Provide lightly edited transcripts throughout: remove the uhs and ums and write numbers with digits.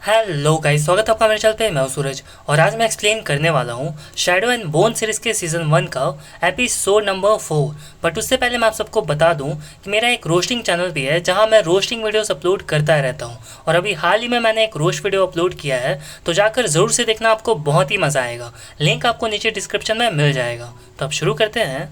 Hello guys, स्वागत है आपका मेरे चैनल पे। मैं हूं सूरज और आज मैं एक्सप्लेन करने वाला हूं शैडो एंड बोन सीरीज के सीजन 1 का एपिसोड नंबर 4। बट उससे पहले मैं आप सबको बता दूं कि मेरा एक रोस्टिंग चैनल भी है जहां मैं रोस्टिंग वीडियोस अपलोड करता रहता हूं और अभी हाल ही में मैंने एक रोस्ट वीडियो अपलोड किया है, तो जाकर ज़रूर से देखना, आपको बहुत ही मज़ा आएगा। लिंक आपको नीचे डिस्क्रिप्शन में मिल जाएगा। तो अब शुरू करते हैं।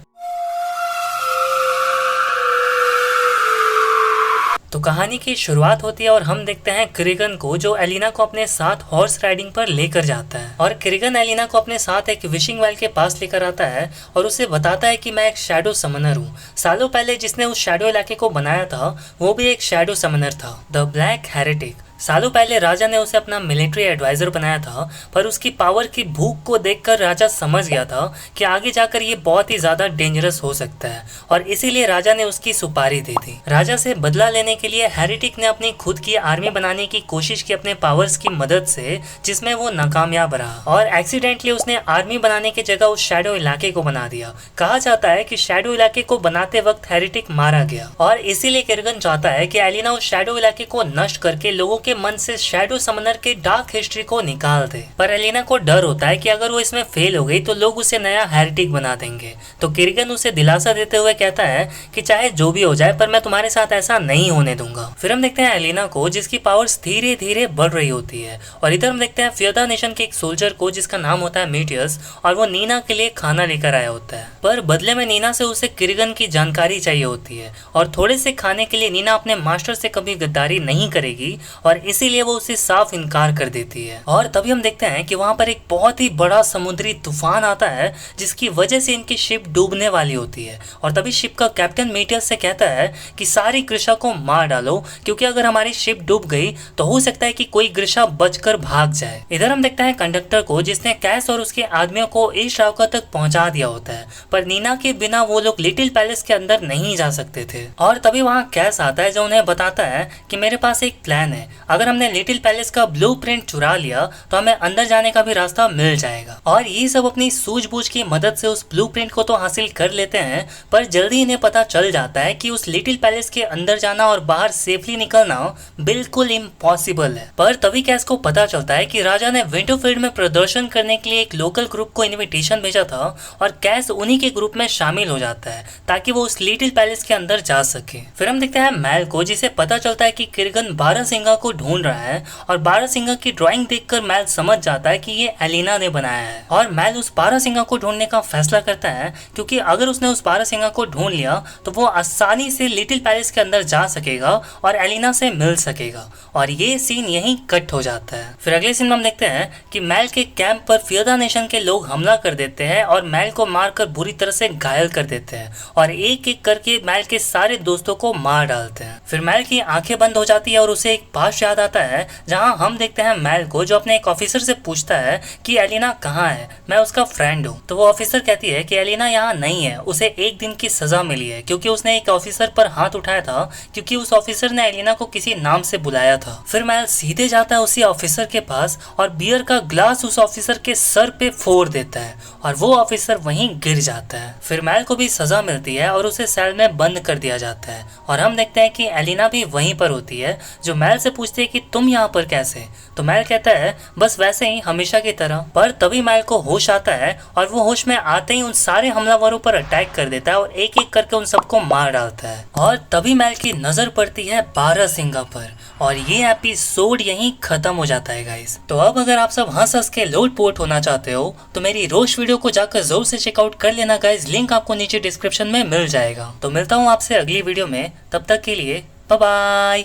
तो कहानी की शुरुआत होती है और हम देखते हैं क्रिगन को, जो एलिना को अपने साथ हॉर्स राइडिंग पर लेकर जाता है। और क्रिगन एलिना को अपने साथ एक विशिंग वेल के पास लेकर आता है और उसे बताता है कि मैं एक शैडो समनर हूँ। सालों पहले जिसने उस शैडो इलाके को बनाया था वो भी एक शैडो समनर था, द ब्लैक हेरेटिक। सालों पहले राजा ने उसे अपना मिलिट्री एडवाइजर बनाया था, पर उसकी पावर की भूख को देखकर राजा समझ गया था कि आगे जाकर ये बहुत ही ज्यादा डेंजरस हो सकता है और इसीलिए राजा ने उसकी सुपारी दे दी। राजा से बदला लेने के लिए हेरेटिक ने अपनी खुद की आर्मी बनाने की कोशिश की अपने पावर्स की मदद से, जिसमें वो नाकामयाब रहा और एक्सीडेंटली उसने आर्मी बनाने की जगह उस शैडो इलाके को बना दिया। कहा जाता है कि शैडो इलाके को बनाते वक्त हेरेटिक मारा गया और इसीलिए क्रिगन चाहता है कि एलिना उस शैडो इलाके को नष्ट करके लोगों के मन से शैडो समनर के डार्क हिस्ट्री को निकाल दे। पर एलिना को डर होता है कि अगर वो इसमें फेल हो गई तो लोग उसे नया हेरेटिक बना देंगे। तो क्रिगन उसे दिलासा देते हुए कहता है कि चाहे जो भी हो जाए पर मैं तुम्हारे साथ ऐसा नहीं होने दूंगा। फिर हम देखते हैं एलिना को, जिसकी पावर्स धीरे धीरे बढ़ रही होती है और इधर हम देखते हैं फियोदा नेशन के एक सोल्जर को जिसका नाम होता है मीटियस, और वो नीना के लिए खाना लेकर आया होता है। पर बदले में नीना से उसे क्रिगन की जानकारी चाहिए होती है और थोड़े से खाने के लिए नीना अपने मास्टर से कभी गद्दारी नहीं करेगी और इसीलिए वो उसे साफ इनकार कर देती है। और तभी हम देखते हैं कि वहां पर एक बहुत ही बड़ा समुद्री तूफान आता है जिसकी वजह से इनकी शिप डूबने वाली होती है। और तभी शिप का कैप्टन मीटियस से कहता है कि सारी ग्रिशा को मार डालो, क्योंकि अगर हमारी शिप डूब गई तो हो सकता है कि कोई ग्रिशा बचकर भाग जाए। इधर हम देखते हैं कंडक्टर को, जिसने कैस और उसके आदमियों को ईस्ट राउका तक पहुंचा दिया होता है, पर नीना के बिना वो लोग लिटिल पैलेस के अंदर नहीं जा सकते थे। और तभी वहां कैस आता है जो उन्हें बताता है कि मेरे पास एक प्लान है, अगर हमने लिटिल पैलेस का ब्लूप्रिंट चुरा लिया तो हमें अंदर जाने का भी रास्ता मिल जाएगा। और ये सब अपनी सूझबूझ की मदद से उस ब्लूप्रिंट को तो हासिल कर लेते हैं, पर जल्दी इन्हें पता चल जाता है कि उस लिटिल पैलेस के अंदर जाना और बाहर सेफली निकलना बिल्कुल इम्पॉसिबल है। पर तभी कैस को पता चलता है कि राजा ने विंटरफील्ड में प्रदर्शन करने के लिए एक लोकल ग्रुप को इन्विटेशन भेजा था और कैस उन्हीं के ग्रुप में शामिल हो जाता है ताकि वो उस लिटिल पैलेस के अंदर जा सके। फिर हम देखते हैं मैल को, जिसे पता चलता है कि क्रिगन बारहसिंगा को ढूंढ रहा है और बारहसिंगा की ड्राइंग देखकर मैल समझ जाता है कि ये एलिना ने बनाया है। और मैल उस बारहसिंगा को ढूंढने का फैसला करता है, क्योंकि अगर उसने उस बारहसिंगा को ढूंढ लिया तो वो आसानी से लिटिल पैलेस के अंदर जा सकेगा और एलिना से मिल सकेगा। और ये सीन यहीं कट हो जाता है। फिर अगले सीन में हम देखते हैं कि मैल के कैंप पर फियोदा नेशन के लोग हमला कर देते हैं और मैल को मारकर बुरी तरह से घायल कर देते हैं और एक एक करके मैल के सारे दोस्तों को मार डालते हैं। फिर मैल की आंखें बंद हो जाती है और उसे एक पास याद आता है जहां हम देखते हैं मैल को, जो अपने एक ऑफिसर से पूछता है कि एलिना कहाँ है, मैं उसका फ्रेंड हूँ। तो वो ऑफिसर कहती है कि एलिना यहाँ नहीं है, उसे एक दिन की सजा मिली है क्योंकि उसने एक ऑफिसर पर हाथ उठाया था, क्योंकि उस ऑफिसर ने एलिना को किसी नाम से बुलाया था। फिर मैल सीधे जाता है उसी ऑफिसर के पास और बियर का ग्लास उस ऑफिसर के सर पे फोड़ देता है और वो ऑफिसर वहीं गिर जाता है। फिर मैल को भी सजा मिलती है और उसे सेल में बंद कर दिया जाता है और हम देखते हैं कि एलिना भी वहीं पर होती है, जो मैल से पूछती है कि तुम यहाँ पर कैसे। तो मैल कहता है बस वैसे ही, हमेशा की तरह। पर तभी मैल को होश आता है और वो होश में आते ही उन सारे हमलावरों पर अटैक कर देता है और एक एक करके उन सबको मार डालता है। और तभी मैल की नजर पड़ती है बारहसिंगा पर और ये एपिसोड यहीं खत्म हो जाता है गाइस। तो अब अगर आप सब हंस हंस के लोटपोट होना चाहते हो तो मेरी रोस्ट वीडियो को जाकर जरूर से चेकआउट कर लेना गाइस, लिंक आपको नीचे डिस्क्रिप्शन में मिल जाएगा। तो मिलता हूँ आपसे अगली वीडियो में, तब तक के लिए बाय बाय।